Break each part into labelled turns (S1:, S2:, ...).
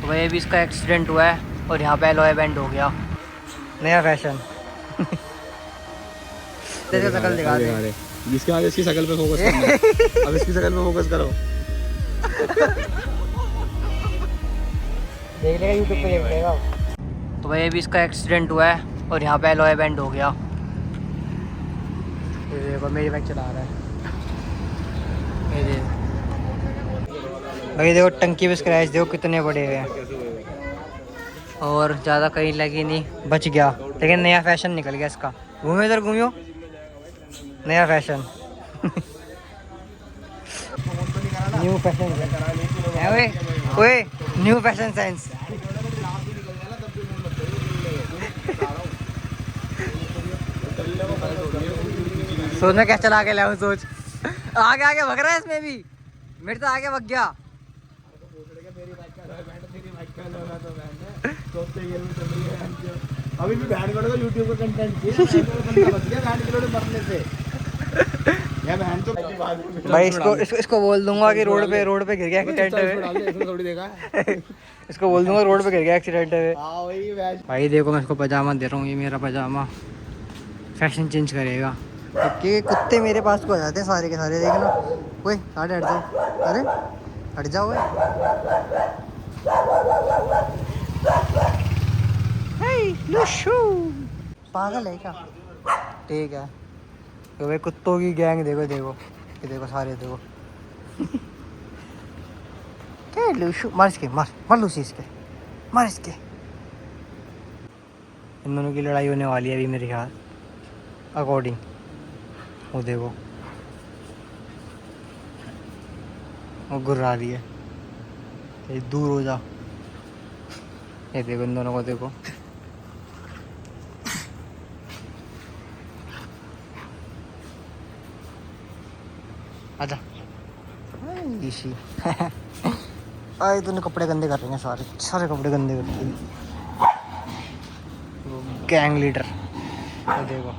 S1: तो भाई अभी इसका एक्सीडेंट हुआ है और यहाँ पे एलॉय बैंड हो गया। नया फैशन। तेरे शकल दिखा दे।
S2: जिसके आगे इसकी शकल पे फोकस करना है। अब इसकी शकल पे फोकस करो।
S1: देख लेगा यूट्यूब पे, देख लेगा। तो भाई अभी इसका एक्सीडेंट हुआ है और यहाँ पे एलॉय बैंड हो गया। ये देखो मेरी बाइक चला रहा है। ये देखो भाई, देखो टंकी पे स्क्रैच देखो कितने बड़े हुए हैं और ज़्यादा कहीं लगी नहीं, बच गया। लेकिन नया फैशन निकल गया इसका। घूमो इधर, घूमियो, नया फैशन। न्यू फैशन है ओए, ओए न्यू फैशन सेंस। सोचना क्या चला के लाऊं, सोच। आगे आगे भग रहा है इसमें भी, मेरे तो आगे भग गया।
S2: अभी भी बैंड करो तो यूट्यूब का कंटेंट मरने से तो
S1: भाई इसको बोल दूंगा कि रोड पे गिर गया एक्सीडेंट में।
S2: थोड़ी देखा
S1: इसको बोल दूंगा रोड पे गिर गया एक्सीडेंट में।
S2: हाँ वही
S1: भाई देखो मैं इसको पजामा दे रहा हूँ, ये मेरा पजामा फैशन चेंज करेगा। क्योंकि कुत्ते मेरे पास को आ जाते हैं सारे के सारे, देखना। ओए साढ़े हट जाओ, अरे हट जाओ। पागल है क्या? ठीक है तो भाई कुत्तों की गैंग देखो, देखो ये देखो सारे, देखो। क्या लूशू, मार इसके, मार मार लूसी इसके, मार इसके। इन दोनों की लड़ाई होने वाली है अभी मेरे ख्याल अकॉर्डिंग। वो देखो वो गुर्रा रही है, ये दूर हो जा। ये देखो इन दोनों को, देखो। आजा इसी। आए तूने कपड़े गंदे कर रहे हैं, सारे सारे कपड़े गंदे कर रहे हैं। गैंग लीडर, ये देखो।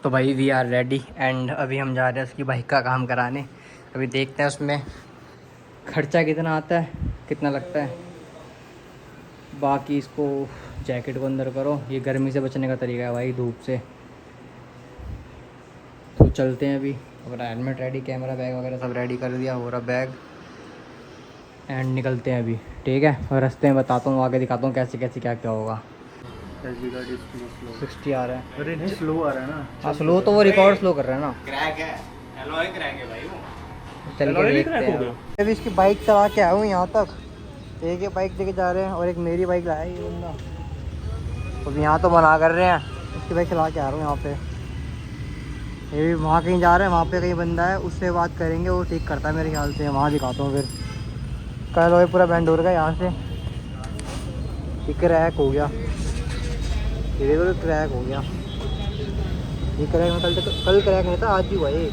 S1: तो भाई वी आर रेडी एंड अभी हम जा रहे हैं उसकी बाइक का काम कराने। अभी देखते हैं उसमें खर्चा कितना आता है, कितना लगता है। बाकी इसको जैकेट को अंदर करो, ये गर्मी से बचने का तरीका है भाई, धूप से। तो चलते हैं अभी। अपना हेलमेट रेडी, कैमरा बैग वगैरह सब रेडी कर दिया, हो रहा बैग। एंड निकलते हैं अभी, ठीक है। और रास्ते में बताता हूँ, आगे दिखाता हूँ कैसे कैसे क्या क्या होगा। 60 आ रहा है।
S2: अरे नहीं स्लो आ रहा है ना।
S1: हाँ स्लो तो वो रिकॉर्ड स्लो कर रहा है ना।
S2: क्रैक है, एलॉय क्रैक है भाई वो।
S1: चल के देखते हैं। अभी इसकी बाइक चला के आया हूँ यहाँ तक। एक ये बाइक लेके जा रहे हैं और एक मेरी बाइक लाया है ये बंदा। अब यहाँ तो मना कर रहे हैं, इसकी बाइक चला के आ रहा हूँ यहाँ पे। ये भी वहाँ कहीं जा रहे हैं, वहाँ पे कहीं बंदा है, उससे बात करेंगे, वो ठीक करता है मेरे ख्याल से। वहाँ दिखाता हूँ फिर। कल वो पूरा बैंड हो रहा है यहाँ से, ये क्रैक हो गया, ये देखो क्रैक हो गया। ये क्रैक में कल क्रैक नहीं था, आज भी हुआ ये।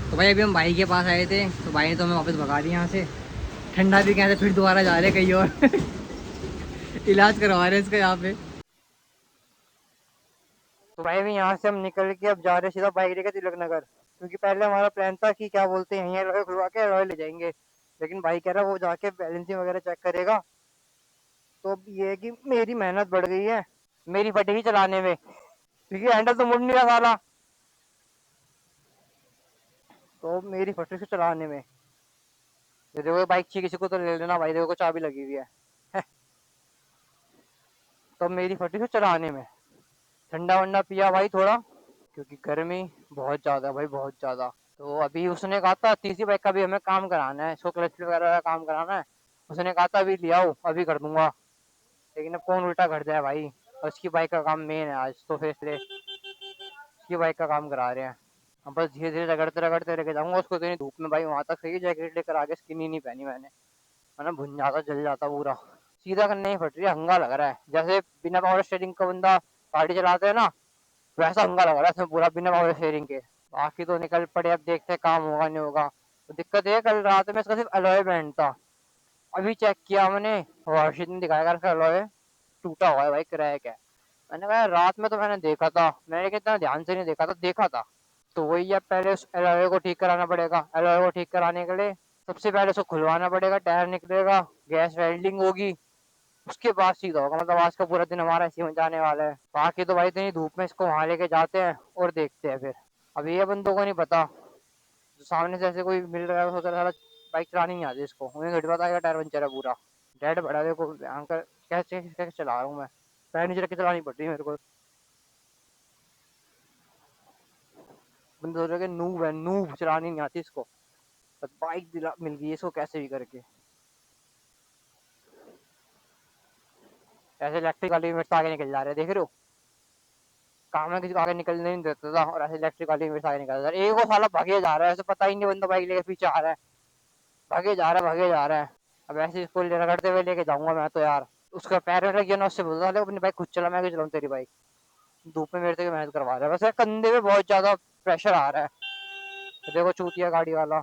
S1: तो भाई अभी हम भाई के पास आए थे, तो भाई ने तो हमें वापस भगा दिया यहाँ से। ठंडा भी कहते फिर दोबारा जा रहे कहीं और। इलाज करवा रहे हैं इसका यहाँ पे। तो भाई अभी यहाँ से हम निकल के अब जा रहे हैं सीधा बाइक लेकर तिलक नगर। क्योंकि पहले हमारा प्लान था कि क्या बोलते हैं, यहीं रॉयल खुलवा के रॉयल ले जाएंगे। लेकिन भाई कह रहा है वो जाके बैलेंसिंग वगैरह चेक करेगा। तो अब ये है कि मेरी मेहनत बढ़ गई है, मेरी फटेगी चलाने में, क्योंकि हैंडल तो मुड़ नहीं रहा साला। तो मेरी फटी से चलाने में। ये देखो बाइक चाहिए किसी को तो ले लेना भाई, देखो चाबी लगी हुई है। तो मेरी फटी से चलाने में। ठंडा वंडा पिया भाई थोड़ा, क्योंकि गर्मी बहुत ज़्यादा भाई, बहुत ज़्यादा। तो अभी उसने कहा था तीसरी बाइक का भी हमें काम कराना है, इसको क्लच वगैरह का काम कराना है। उसने कहा था अभी ले आओ, अभी कर दूंगा। लेकिन अब कौन उल्टा कर जाए भाई, और उसकी बाइक का काम मेन है आज, तो फिर इसलिए उसकी बाइक का काम करा रहे हैं। अब बस धीरे धीरे रगड़ते रगड़ते लेके जाऊंगा उसको इतनी धूप में भाई, वहां तक सही जैकेट लेकर आगे, स्किनी नहीं पहनी मैंने, वरना भुन जाता, जल जाता पूरा। सीधा करने ही फट रही है, हंगा लग रहा है जैसे बिना पावर स्टेयरिंग का बंदा गाड़ी चलाते है ना, वैसा हंगा लग रहा है इसमें पूरा, बिना पावर स्टेयरिंग के। बाकी तो निकल पड़े, अब देखते हैं काम होगा नहीं होगा। तो दिक्कत है कल रात में इसका सिर्फ अलॉय बैंड था, अभी चेक किया मैंने, वार्षित ने दिखाया इसका अलॉय टूटा हुआ है भाई, क्रैक है। मैंने कहा रात में तो मैंने देखा था, मैंने कितना ध्यान से नहीं देखा था, देखा था। तो वही है, पहले उस एलॉय को ठीक कराना पड़ेगा। एलॉय को ठीक कराने के लिए सबसे पहले उसको खुलवाना पड़ेगा, टायर निकलेगा, गैस वेल्डिंग होगी, उसके बाद सीधा होगा। मतलब आज का पूरा दिन हमारा इसी में जाने वाला है। बाकी तो भाई इतनी धूप में इसको वहां लेके जाते हैं और देखते हैं फिर। अब ये बंदों को नहीं पता, जो सामने से ऐसे कोई मिल रहा है, सोच रहा है बाइक चलानी नहीं आती इसको, उन्हें घट पता है टायर पंचर है पूरा। डेड बड़ा देखो अंकल, कैसे कैसे चला रहा हूँ मैं, पैर नीचे रख के चलानी पड़ रही है मेरे को। बंदे सोच रहे कि नूब है, नूब, चलानी नहीं आती इसको, बस बाइक दिला मिल गई इसको कैसे भी करके। ऐसे इलेक्ट्रिक वाली मेरे से आगे निकल जा रहे हैं, देख रहे हो, काम में किसी को आगे निकलने नहीं देता था, और ऐसे इलेक्ट्रिक वाली मेरे से आगे निकल जा रहा है। एक वो साला भागे जा रहा है, ऐसे पता ही नहीं बंदा बाइक लेके पीछे आ रहा है, भागे जा रहा है, भागे जा रहा है। अब ऐसे इसको रगड़ते हुए लेके जाऊंगा मैं तो यार। उसका पैर में लग गया ना, उससे बोलता था अपनी बाइक खुद चला, मैं क्यों चलाऊं तेरी बाइक, धूप में मेरे से मेहनत करवा रहा है। वैसे कंधे पे बहुत ज्यादा प्रेशर आ रहा है, देखो चूतिया गाड़ी वाला,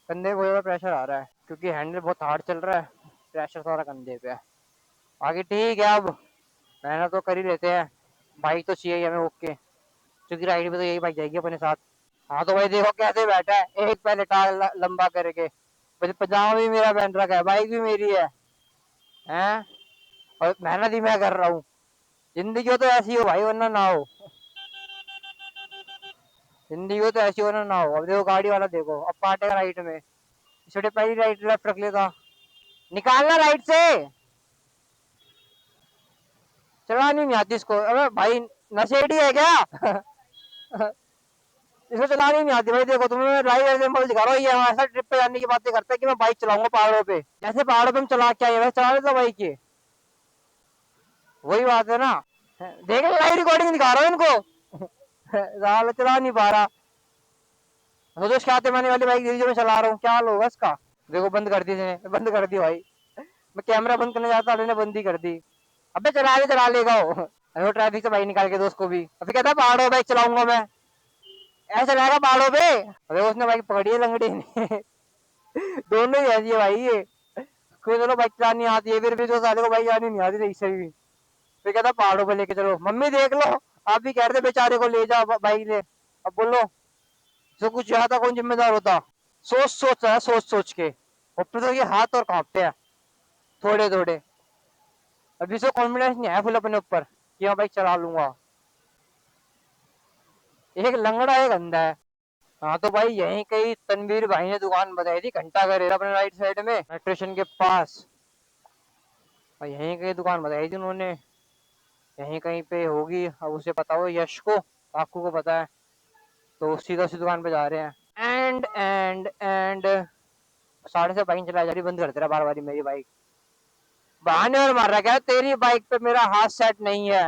S1: कंधे पे बहुत ज्यादा प्रेशर आ रहा है, क्योंकि हैंडल बहुत हार्ड चल रहा है, प्रेशर सारा कंधे पे है। बाकी ठीक है, अब मेहनत तो कर ही लेते हैं, बाइक तो चाहिए हमें ओके, क्योंकि राइड पे तो यही बाइक जाएगी अपने साथ। हाँ तो भाई देखो कैसे बैठा है, एक पहले टाल लंबा करके, पजामा भी मेरा पहन रखा है, बाइक भी मेरी है, हैं, और मेहनत ही मैं कर रहा हूँ। जिंदगी हो तो ऐसी हो भाई, वरना ना हो। जिंदगी हो तो ऐसी हो, वरना ना हो। अब देखो गाड़ी वाला देखो, अब काटेगा राइट में, छोटे पहली राइट लेफ्ट रख लेता, निकालना राइट से, चलानी नहीं आती इसको। अबे भाई नशेड़ी है क्या? इसको चलानी नहीं आती भाई। देखो तुम्हें लाइव एग्जांपल दिखा रहा हूँ, ये ऐसा ट्रिप पे जाने की बातें करता है कि मैं बाइक चलाऊंगा पहाड़ों पे, जैसे पहाड़ों पे हम चला के आए वैसे चला लेता बाइक ये, वही बात है ना। देख लाइव रिकॉर्डिंग दिखा रहा हूँ इनको। साला चला नहीं पा रहा, वो तो क्या मैंने वाली बाइक जो मैं चला रहा हूँ, क्या हाल होगा इसका। देखो बंद कर दी इसने, बंद कर दी भाई, मैं कैमरा बंद करने जाता था, बंद ही कर दी। अबे चला लेगा वो। वो ट्रैफिक से बाइक निकाल के दोस्त को भी, अभी कहता है पहाड़ों बाइक चलाऊंगा मैं, ऐसा चलाएगा पहाड़ों पे। अरे उसने बाइक पकड़ी है लंगड़ी ने। दोनों ही ऐसी है भाई ये, कोई चलो बाइक चलानी आती है, फिर भी जो साले को बाइक चलानी नहीं आती सही भी, फिर कहता पहाड़ों पे लेके चलो। मम्मी देख लो, आप भी कह रहे थे बेचारे को ले जाओ बाइक ले, अब बोलो जो कुछ ज्यादा कौन जिम्मेदार होता। सोच सोच रहा है, सोच सोच के ऊपर तो ये हाथ और कांपते हैं थोड़े थोड़े। अभी से कॉन्फिडेंस नहीं है फुल अपने ऊपर कि मैं बाइक चला लूंगा। एक लंगड़ा एक अंधा है। हाँ तो भाई यहीं कहीं तनवीर भाई ने दुकान बताई थी, घंटा घर अपने राइट साइड में मेट्रो स्टेशन के पास, और यहीं कहीं दुकान बताई थी उन्होंने, यहीं कहीं पे होगी। अब उसे पता हो, यश को, काकू को पता है, तो सीधा उसी दुकान पे जा रहे हैं। एंड साढ़े से बाइक चला जा रही, बंद कर दे रहा बार बार मेरी बाइक, बहाने और मार रहा क्या, तेरी बाइक पे मेरा हाथ सेट नहीं है,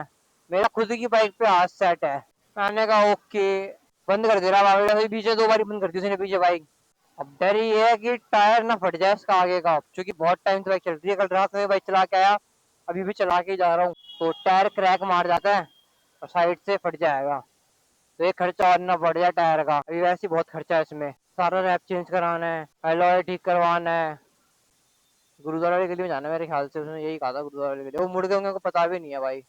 S1: मेरा खुद की बाइक पे हाथ सेट है। मैंने कहा ओके, बंद कर दे रहा बार, पीछे दो बार बंद कर दी उसने पीछे बाइक। अब डर ये है कि टायर ना फट जाए इसका आगे का, क्योंकि बहुत टाइम से बाइक चल रही है, कल रात में बाइक चला के आया, अभी भी चला के जा रहा हूँ, तो टायर क्रैक मार जाता है और साइड से फट जाएगा, तो ये खर्चा और ना बढ़ जाए टायर का। अभी वैसे ही बहुत खर्चा है इसमें, सारा रैप चेंज कराना है, एलॉय ठीक करवाना है। गुरुद्वारा वाली गली में जाना है मेरे ख्याल से, उसने यही कहा था, गुरुद्वारा वाली गली। वो मुड़ गए होंगे, को पता भी नहीं है भाई,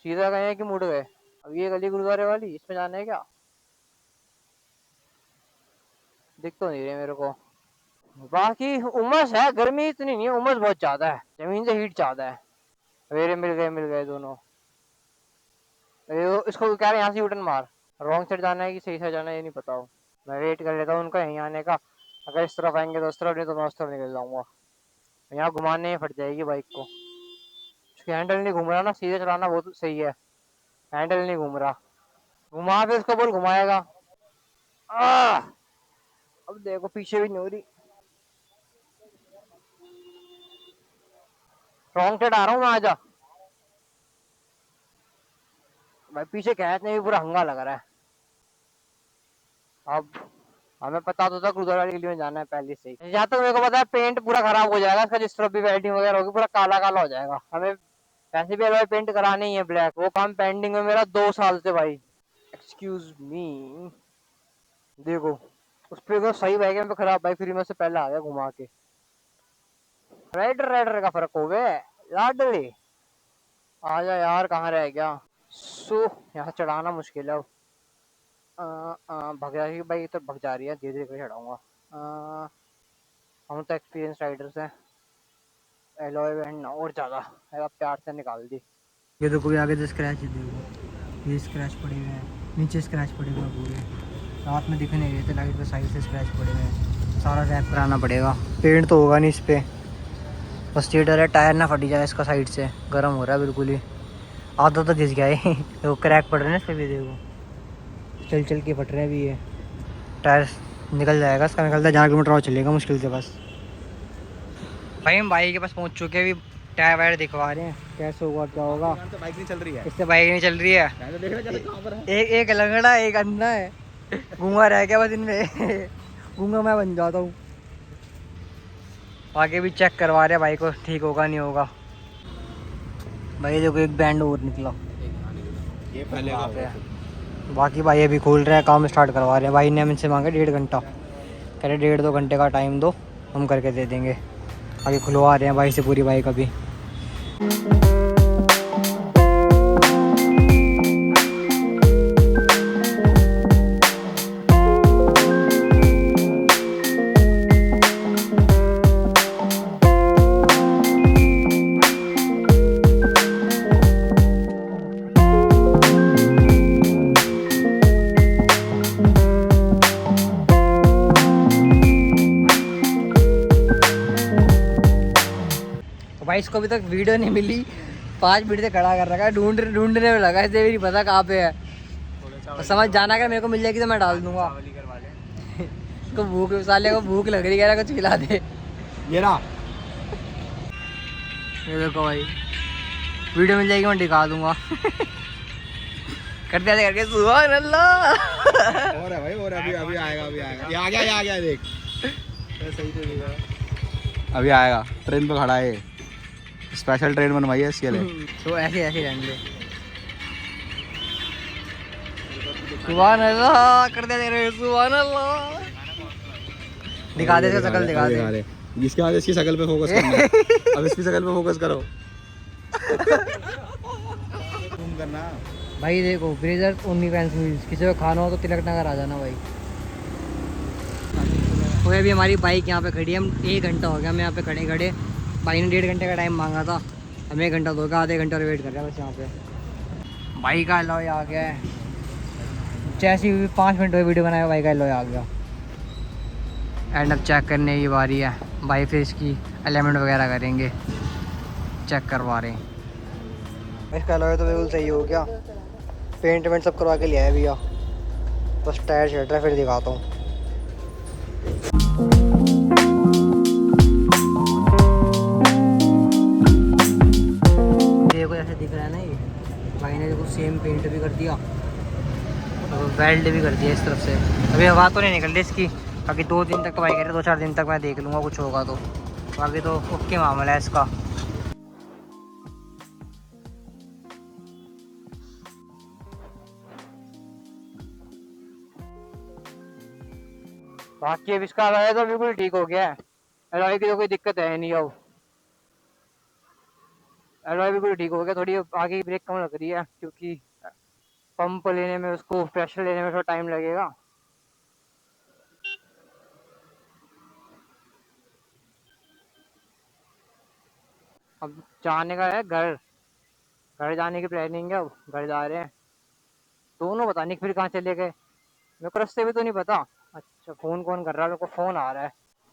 S1: सीधा गए हैं कि मुड़ गए। अब ये गली गुरुद्वारे वाली, इसमें जाना है क्या, दिख तो नहीं रही मेरे को। बाकी उमस है, गर्मी इतनी नहीं है, उमस बहुत ज्यादा है, जमीन से हीट ज्यादा है। मेरे मिल गए दोनों। इसको कह रहे हैं यहाँ से यूटर्न मार, रॉन्ग साइड जाना है कि सही साइड जाना है ये नहीं पता हो। मैं वेट कर लेता हूँ उनका यहीं आने का, अगर इस तरफ आएंगे तो उस तरफ, नहीं तो मैं उस तरफ निकल जाऊंगा। यहाँ घुमाने फट जाएगी बाइक को, उसकी हैंडल नहीं घूम रहा ना, सीधे चलाना बहुत सही है, हैंडल नहीं घूम रहा। घुमा फिर उसको बोल, घुमाएगा। आह! अब देखो पीछे भी नहीं हो रही, रॉन्ग साइड आ रहा हूँ मैं, आजा भाई, पीछे खींचने भी पूरा हंगा लग रहा है। अब हमें पता तो था गुरुद्वारा के लिए जाना है पहले से ही, जहाँ तक मेरे को पता है पेंट पूरा खराब हो जाएगा इसका, जिस तरफ भी वेल्डिंग वगैरह होगी पूरा काला काला हो जाएगा। हमें वैसे भी अलॉय पेंट करानी ही है ब्लैक, वो काम पेंडिंग है मेरा 2 साल से भाई। एक्सक्यूज मी, देखो उस पे तो सही बाइक पे खराब बाइक, फिर मैं से पहले आ गया घुमा के। राइडर राइडर का फर्क हो गया लाडली। आजा यार, कहाँ रह गया। सो यहाँ चढ़ाना मुश्किल है अब। भग जाएगी भाई, तो भग जा रही है, धीरे धीरे चढ़ाऊंगा। हम तो एक्सपीरियंस राइडर्स हैं। एलॉय बैंड और ज़्यादा है, अब प्यार से निकाल दी। ये देखो भी आगे से स्क्रैच है, देखो ये स्क्रैच पड़े हुए हैं, नीचे स्क्रैच पड़े हुए हैं पूरे। रात में दिख नहीं रहे थे, लाइट पे साइड से स्क्रैच पड़े हुए हैं। सारा रैप कराना पड़ेगा, पेंट तो होगा नहीं इस पर, बस ये डर है टायर ना फटी जाए इसका साइड से। गर्म हो रहा है बिल्कुल ही, आधा तो घिस गया है। देखो क्रैक पड़ रहे हैं इस पर भी, देखो चल चल के फट रहे हैं भी ये। टायर निकल जाएगा इसका, निकलता है 4 किलोमीटर और चलेगा मुश्किल से बस। भाई हम भाई के पास पहुंच चुके हैं, अभी टायर वायर दिखवा रहे हैं कैसे होगा क्या होगा।
S2: तो बाइक नहीं चल रही है,
S1: इससे बाइक नहीं चल रही है।
S2: तो देख रहे कहाँ पर है।
S1: एक लंगड़ा एक अंधा है, गूंगा रह गया बस इनमें। गूंगा मैं बन जाता हूँ। आगे भी चेक करवा रहे हैं भाई को, ठीक होगा नहीं होगा। भाई देखो एक बैंड और निकला,
S2: ये पहले का
S1: पे बाकी भाई अभी खोल रहे हैं, काम स्टार्ट करवा रहे हैं। भाई ने हमसे मांगे 1.5 घंटा, कह रहे 1.5-2 घंटे का टाइम दो, हम करके दे देंगे। आगे खुलवा रहे हैं भाई से पूरी बाइक अभी। भाई इसको अभी तक वीडियो नहीं मिली, 5 मिनट से खड़ा कर रखा है, ढूंढने में लगा, इसे भी नहीं पता कहाँ पे है। तो समझ जाना, अगर मेरे को मिल जाएगी तो मैं डाल दूंगा। इसको भूख, साले को भूख लग रही है, कुछ खिला दे।
S2: ये रहा,
S1: ये देखो भाई, वीडियो मिल जाएगी मैं दिखा दूंगा। करते करके सुभान अल्लाह।
S2: और है भाई, और अभी अभी आएगा, अभी आएगा। ये आ गया देख, सही से दिखा। अभी आएगा, ट्रेन पे खड़ा है, स्पेशल ट्रेन बनवाई है इसके लिए।
S1: तो ऐसे रहने सुभान अल्लाह, करते सुभान अल्लाह। दिखा दे इसका शकल, दिखा दे।
S2: इसके बाद इसकी शकल पे फोकस करना है। अब इसकी शकल पे फोकस करो। तुम करना
S1: भाई देखो, ब्रेजर ओनली फैंस व्हील्स, किसी को खाना हो तो तिलक नगर आ जाना भाई। तो अभी हमारी बाइक यहाँ पे खड़ी है, हम 1 घंटा हो गया हमें यहाँ पे खड़े। भाई ने 1.5 घंटे का टाइम मांगा था, हमें 1 घंटा तो हो गया, आधे घंटे और वेट कर रहे हैं बस यहाँ पे। बाइक का अलॉय आ गया है, जैसे ही 5 मिनट में वीडियो बनाया बाइक का अलॉय आ गया। एंड अब चेक करने की बारी है भाई, फिर इसकी एलिमेंट वगैरह करेंगे, चेक करवा रहे हैं। इसका अलॉय तो बिल्कुल सही हो गया, पेंट वेंट सब करवा के लिया है भैया, बस टायर छट रहा है, फिर दिखाता हूँ। देखो ऐसे दिख रहा है ना, ये भाई ने देखो सेम पेंट भी कर दिया और वेल्ड भी कर दिया इस तरफ से। अभी हवा तो नहीं निकल रही इसकी, बाकी 2 दिन तक तो भाई कह रहे 2-4 दिन तक मैं देख लूँगा, कुछ होगा तो। बाकी तो ओके मामला है इसका। बाकी अब इसका अलॉय तो बिल्कुल ठीक हो गया है, अलॉय की तो कोई दिक्कत है नहीं। अब अलॉय बिल्कुल ठीक हो गया, थोड़ी आगे की ब्रेक कम लग रही है क्योंकि पंप लेने में, उसको प्रेशर लेने में थोड़ा टाइम लगेगा। अब जाने का है घर जाने की प्लानिंग है, अब घर जा रहे हैं दोनों। पता नहीं फिर कहाँ चले गए, मेरे को रास्ते भी तो नहीं पता। अच्छा फोन कौन कर रहा है, मेरे को फोन आ रहा है।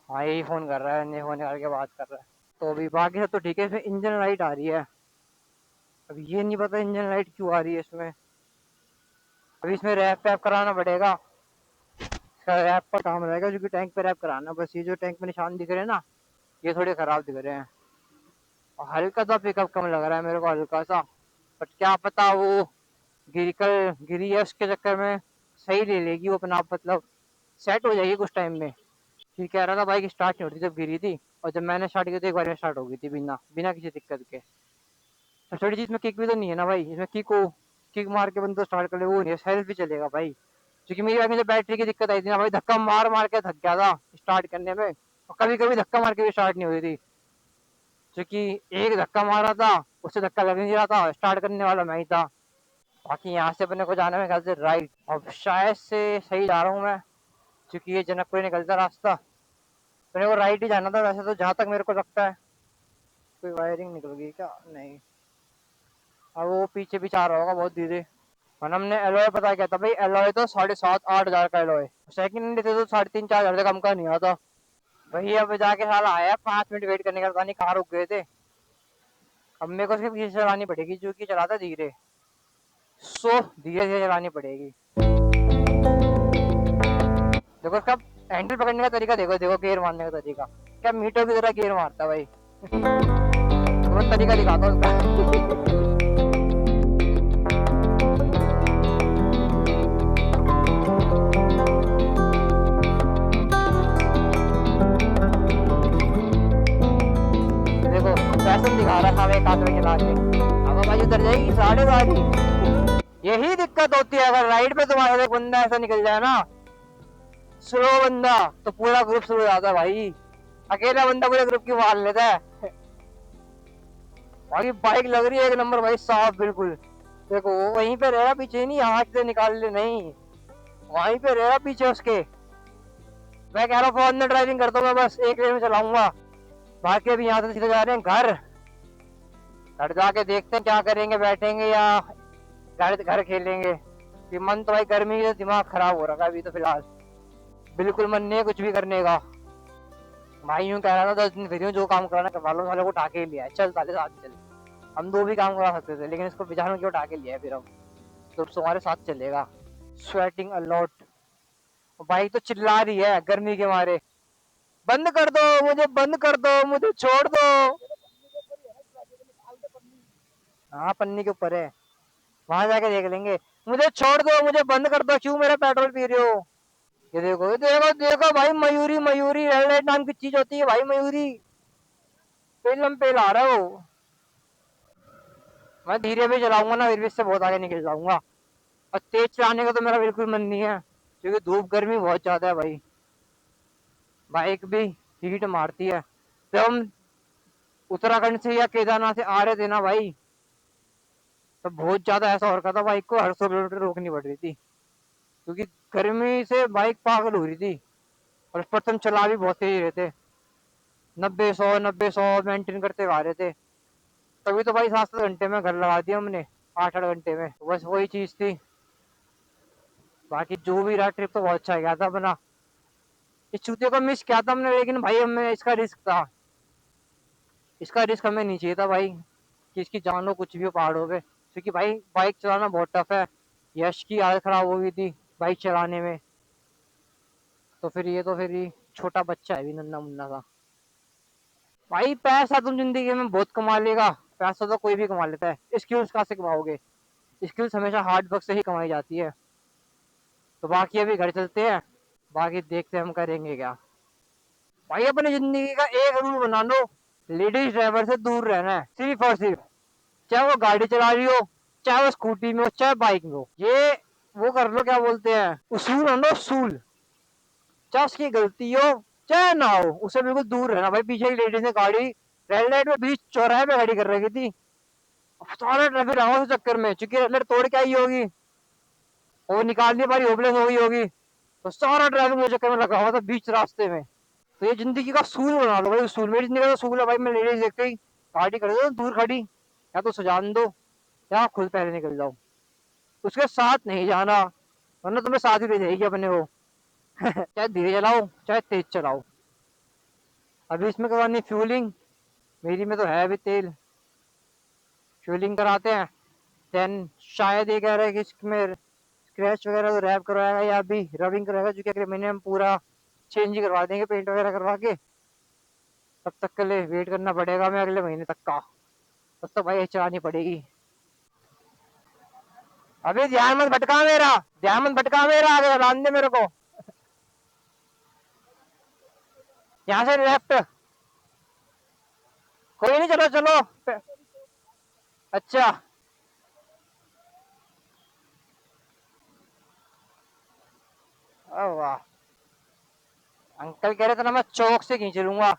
S1: हाँ यही फोन कर रहा है, नहीं फोन करके बात कर रहा है। तो अभी बाकी सब तो ठीक है, इसमें इंजन लाइट आ रही है, अभी ये नहीं पता इंजन लाइट क्यों आ रही है इसमें। अभी इसमें रैप वैप कराना पड़ेगा, इसका रैप पर काम रहेगा क्योंकि टैंक पे रैप कराना। बस ये जो टैंक में निशान दिख रहे हैं ना, ये थोड़े खराब दिख रहे हैं और हल्का सा पिकअप कम लग रहा है मेरे को, हल्का सा। बट क्या पता वो गिरी है, उसके चक्कर में सही ले लेगी वो अपना आप, मतलब सेट हो जाएगी कुछ टाइम में। ठीक कह रहा था, बाइक स्टार्ट नहीं होती जब गिरी थी, और जब मैंने स्टार्ट की तो एक बार में स्टार्ट हो गई थी बिना बिना किसी दिक्कत के। सबसे बड़ी चीज में किक भी तो नहीं है ना भाई, इसमें किक मार के बंदा स्टार्ट कर ले वो नहीं है, सेल्फ भी चलेगा भाई। क्योंकि मेरी बाइक में जब बैटरी की दिक्कत आई थी ना भाई, धक्का मार मार के थक गया था स्टार्ट करने में, और कभी कभी धक्का मार के भी स्टार्ट नहीं हुई थी। क्योंकि एक धक्का मारा था उससे धक्का लग नहीं रहा था, स्टार्ट करने वाला मैं ही था। बाकी यहाँ से अपने को जाना है ख्याल से राइट, अब शायद से सही जा रहा हूँ मैं, क्योंकि ये जनकपुरी निकलता रास्ता। अपने को राइट ही जाना था वैसे तो, जहाँ तक मेरे को लगता है। कोई वायरिंग निकल गई क्या? नहीं। अब वो पीछे पीछे आ रहा होगा बहुत धीरे। और हमने एलॉय पता क्या था भाई, एलॉय तो 7,500-8,000 का एलॉय, सेकंड हैंड से तो 3,500-4,000 से कम का नहीं आता भाई। अब जाके साला आया 5 मिनट वेट करने का, पता नहीं कहाँ रुक गए थे। अब मेरे को उसके पीछे चलानी पड़ेगी, जो कि चलाता धीरे, सो धीरे धीरे चलानी पड़ेगी। देखो उसका हैंडल पकड़ने का तरीका देखो, देखो गियर मारने का तरीका, क्या मीटर की तरह गियर मारता है भाई। तुरंत तरीका दिखाता हूँ उसका। देखो फैशन दिखा रहा था एक हाथ में चला के, अब भाई उधर जाएगी साढ़े गाड़ी। यही दिक्कत होती है अगर राइड पे तुम्हारा एक बंदा ऐसा निकल जाए ना, स्लो बंदा, तो पूरा ग्रुप स्लो हो जाता है भाई। अकेला बंदा पूरे ग्रुप की मार लेता है। भाई बाइक लग रही है एक नंबर भाई, साफ बिल्कुल। देखो वो वहीं पे रहेगा पीछे, नहीं यहाँ से निकाल ले, नहीं वहीं पे रहेगा पीछे उसके। मैं कह रहा हूँ फोन में ड्राइविंग करता हूँ मैं, बस एक लेन में चलाऊंगा। बाकी अभी यहाँ से सीधे जा रहे हैं घर। घर जाके देखते हैं क्या करेंगे, बैठेंगे या घर घर खेलेंगे। कि मन तो भाई गर्मी से दिमाग खराब हो रहा है अभी तो फिलहाल, बिल्कुल मन नहीं है कुछ भी करने का। भाई यूं कह रहा था 10 दिन फ्री हूँ, जो काम कराना करवा लो, साले को उठा के लिया है, चल साले साथ चल। हम दो भी काम करा सकते थे, लेकिन इसको बिजान क्यों उठा के लिया है फिर हम, तो तुम्हारे साथ चलेगा। स्वेटिंग अलॉट, बाइक तो चिल्ला रही है गर्मी के मारे, बंद कर दो मुझे, बंद कर दो मुझे, छोड़ दो। हाँ पन्नी के ऊपर है, वहां जाके देख लेंगे। मुझे छोड़ दो, मुझे बंद कर दो, क्यों मेरा पेट्रोल पी रहे हो। ये देखो देखो भाई, मयूरी मयूरी रेड लाइट नाम की चीज होती है भाई, मयूरी पेलम पेल आ रहा है वो। मैं धीरे भी चलाऊंगा ना फिर भी इससे बहुत आगे निकल जाऊंगा। और तेज चलाने का तो मेरा बिल्कुल मन नहीं है, क्योंकि धूप गर्मी बहुत ज्यादा है भाई। बाइक भी हीट मारती है। जब हम उत्तराखंड से या केदारनाथ से आ रहे थे ना भाई, तो बहुत ज्यादा ऐसा हो रखा था, बाइक को हर 100 किलोमीटर रोकनी पड़ रही थी, क्योंकि गर्मी से बाइक पागल हो रही थी। और उस पर तुम चला भी बहुत तेज रहे थे, 90-100 मेंटेन करते हुए आ रहे थे। तभी तो भाई 7-7 घंटे में घर लगा दिया हमने, 8-8 घंटे में, बस वही चीज थी। बाकी जो भी रहा ट्रिप तो बहुत अच्छा गया था अपना। इस चूते को मिस किया था हमने, लेकिन भाई हमें इसका रिस्क था, इसका रिस्क हमें नहीं चाहिए था भाई, कि इसकी जान हो कुछ भी हो पहाड़ों पे, क्योंकि भाई बाइक चलाना बहुत टफ है। यश की हालत खराब हो गई थी बाइक चलाने में, तो फिर ये छोटा बच्चा है भी, नन्ना मुन्ना सा। भाई पैसा तुम जिंदगी में बहुत कमा लेगा, पैसा तो कोई भी कमा लेता है, स्किल्स कहाँ से कमाओगे। स्किल्स हमेशा हार्ड वर्क से ही कमाई जाती है। तो बाकी अभी घर चलते हैं, बाकी देखते हैं हम करेंगे क्या। भाई अपनी जिंदगी का एक रूल बना लो, लेडीज ड्राइवर से दूर रहना है, सिर्फ और सिर्फ। चाहे वो गाड़ी चला रही हो, चाहे वो स्कूटी में हो, चाहे बाइक में हो, ये वो कर लो, क्या बोलते हैं, उसूल है ना उसूल। चाहे उसकी गलती हो चाहे ना हो, उससे बिल्कुल दूर रहना भाई। पीछे की लेडीज ने गाड़ी रेड लाइट में बीच चौराहे पे गाड़ी कर रखी थी, सारा ट्रैफिक लगा उस चक्कर में, चूंकि रेड लाइट तोड़ के आई होगी, वो निकालनी पारी होपलेस हो गई होगी, तो सारा ट्रैफिक उस चक्कर में लगा हुआ था बीच रास्ते में। तो ये जिंदगी का सूल बना लो भाई, उसूल। मेरी जिंदगी का सूल है भाई, मैं लेडीज देखते ही गाड़ी कर दो दूर खड़ी, या तो सुजान दो या खुद पहले निकल जाओ, उसके साथ नहीं जाना, वरना तुम्हें साथ ही ले जाएगी अपने वो। चाहे धीरे चलाओ चाहे तेज चलाओ। अभी इसमें करवानी फ्यूलिंग, मेरी में तो है अभी तेल, फ्यूलिंग कराते हैं। देन शायद ये कह रहा है कि इसमें स्क्रैच वगैरह तो रैप करवाएगा या अभी रबिंग करवाएगा, जो कि अगले महीने हम पूरा चेंज ही करवा देंगे, पेंट वगैरह करवा के। तब तक के लिए वेट करना पड़ेगा हमें अगले महीने तक का, तब तो भाई चलानी पड़ेगी। अभी ध्यान मत भटका मेरा, ध्यान मत भटका मेरा, आगे लान दे मेरे को। यहाँ से लेफ्ट, कोई नहीं, चलो चलो। अच्छा वाह, अंकल कह रहे थे ना मैं चौक से खींच लूंगा।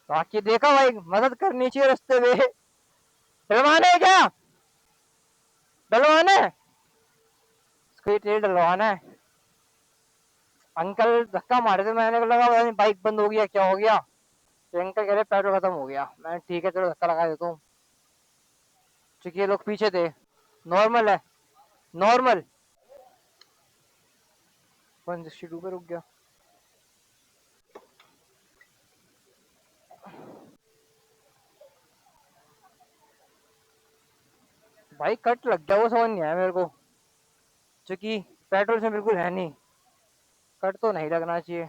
S1: बाकी देखा भाई, मदद करनी चाहिए रास्ते में। डलवाना है क्या? डलवाना है, इसको ये तेल डलवाना है। अंकल धक्का मारे थे, मैंने लगा पता नहीं बाइक बंद हो गया क्या हो गया, तो अंकल कह रहे पेट्रोल खत्म हो गया। मैं ठीक है चलो धक्का लगा देता हूँ, क्योंकि ये लोग पीछे थे। नॉर्मल है, नॉर्मल। 162 पे रुक गया। भाई कट लग गया, वो समझ नहीं आया मेरे को, क्योंकि पेट्रोल से बिल्कुल है नहीं। कट तो नहीं लगना चाहिए,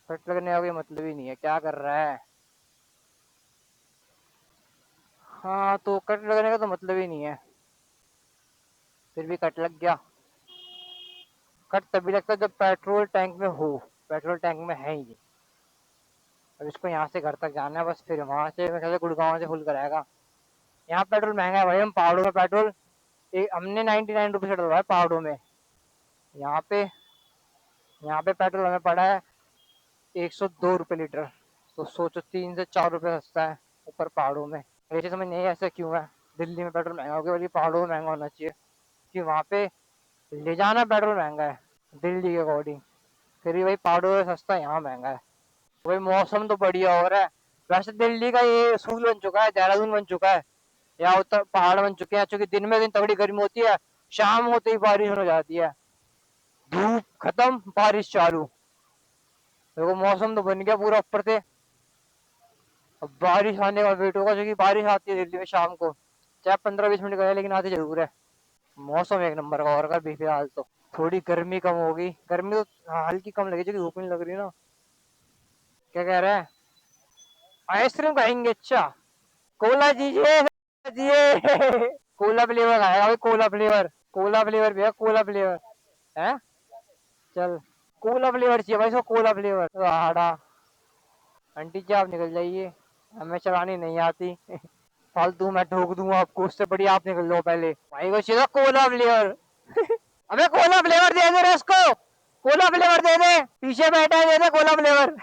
S1: कट लगने का कोई मतलब ही नहीं है, क्या कर रहा है। हाँ तो कट लगने का तो मतलब ही नहीं है, फिर भी कट लग गया। कट तभी लगता है जब पेट्रोल टैंक में हो, पेट्रोल टैंक में है ही नहीं। अब इसको यहाँ से घर तक जाना है बस, फिर वहां से मैं कहते गुड़गांव से फुल कराएगा। यहाँ पेट्रोल महंगा है भाई, हम पहाड़ों में पेट्रोल हमने 99 रुपये से डलवाया पहाड़ों में। यहाँ पे यहाँ पे पेट्रोल हमें पड़ा है 102 रुपये लीटर। तो सोचो 3 से 4 रुपये सस्ता है ऊपर पहाड़ों में। ऐसे समझ नहीं ऐसा क्यों है, दिल्ली में पेट्रोल महंगा हो गया, बल्कि पहाड़ों में महंगा होना चाहिए, कि वहाँ पे ले जाना पेट्रोल महंगा है दिल्ली के अकॉर्डिंग, फिर भी भाई पहाड़ों में सस्ता है, यहाँ महंगा है। भाई मौसम तो बढ़िया हो रहा है। वैसे दिल्ली का ये सूल बन चुका है, देहरादून बन चुका है, या उत्तर पहाड़ बन चुके हैं, क्योंकि दिन में दिन तगड़ी गर्मी होती है, शाम होते ही बारिश हो जाती है, धूप खत्म बारिश चालू। देखो मौसम तो बन गया पूरा ऊपर से। अब बारिश आने का वेट होगा, क्योंकि बारिश आती है दिल्ली में शाम को, चाहे 15-20 मिनट का है, लेकिन आती जरूर है। मौसम एक नंबर का और का भी फिलहाल तो। थोड़ी गर्मी कम होगी, गर्मी तो हाँ, हल्की कम लगी, क्योंकि धूप नहीं लग रही ना। क्या कह रहा है? आइसक्रीम खाएंगे? अच्छा, कोला दीजिए दीजिए। कोला फ्लेवर खाएगा भाई, कोला फ्लेवर, कोला फ्लेवर भैया, कोला फ्लेवर है। चल कोला फ्लेवर चाहिए भाई इसको, कोला फ्लेवर। आड़ा आंटी जी आप निकल जाइए, हमें चलानी नहीं आती। फालतू मैं ठोक दूंगा आपको, उससे बढ़िया आप निकल लो पहले। भाई को चाहिए कोला फ्लेवर। अबे कोला फ्लेवर दे दे रे उसको, कोला फ्लेवर दे दे, पीछे बैठा है, दे दे कोला फ्लेवर।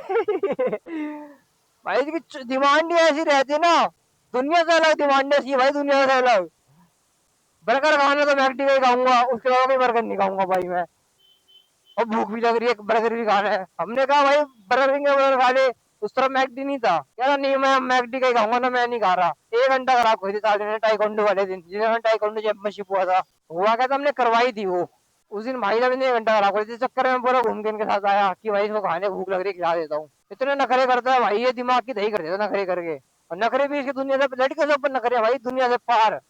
S1: भाई इसकी डिमांड ही ऐसी रहती है ना, दुनिया से अलग डिमांड है इसकी भाई, दुनिया से अलग। बर्गर खाना तो मैकडी का ही खाऊंगा, उसके अलावा कोई बर्गर नहीं खाऊंगा भाई मैं। और भूख भी लग रही है, बर्गर भी खाना है। हमने कहा भाई बर्गर खा ले, उस तरफ मैकडी नहीं था, कह रहा नहीं मैं मैकडी का ही खाऊंगा ना, मैं नहीं खा रहा। 1 घंटा खराब हुई थी साले ने, टाइकोंडो वाले दिन जिसमें टाइकोंडो चैंपियनशिप हुआ क्या था, हमने करवाई थी वो। उस दिन भाई साहब ने 1 घंटा खराब कर दिया, चक्कर में पूरा घूम के इनके साथ आया कि भाई इसको खाने भूख लग रही है, खिला देता हूँ। इतने नखरे करता है भाई, ये दिमाग की दही कर देता नखरे करके। और नखरे भी इसकी दुनिया से, लड़के से ऊपर नखरे भाई, दुनिया से पार।